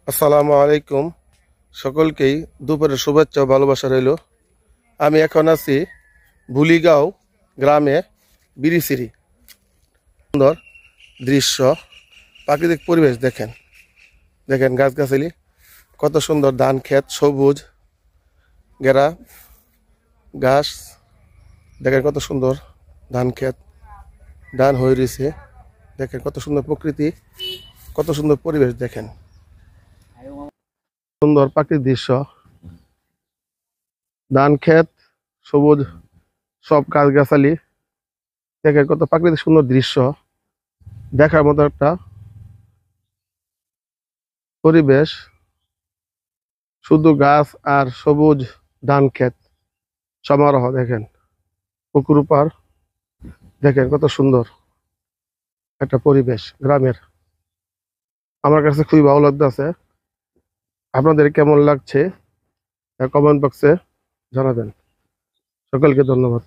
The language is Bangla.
আসসালামু আলাইকুম। সকলকেই দুপুরের শুভেচ্ছা ও ভালোবাসা রইল। আমি এখন আছি ভুলিগাঁও গ্রামে বিরিসিরি। সুন্দর দৃশ্য, প্রাকৃতিক পরিবেশ দেখেন, দেখেন গাছগাছালি, কত সুন্দর ধান ক্ষেত, সবুজ ঘেরা ঘাস, দেখেন কত সুন্দর ধান ক্ষেত, ধান হয়ে রয়েছে, দেখেন কত সুন্দর প্রকৃতি, কত সুন্দর পরিবেশ, দেখেন সুন্দর প্রাকৃতিক দৃশ্য, ধান ক্ষেত, সবুজ সব গাছগাছালি, দেখেন কত প্রাকৃতিক সুন্দর দৃশ্য, দেখার মতো একটা পরিবেশ, শুধু গাছ আর সবুজ ধান ক্ষেত সমারোহ। দেখেন পুকুর পার, দেখেন কত সুন্দর একটা পরিবেশ গ্রামের। আমার কাছে খুবই ভালো লাগতেছে। আপনাদের কেমন লাগছে কমেন্ট বক্সে জানাবেন। সকলকে ধন্যবাদ।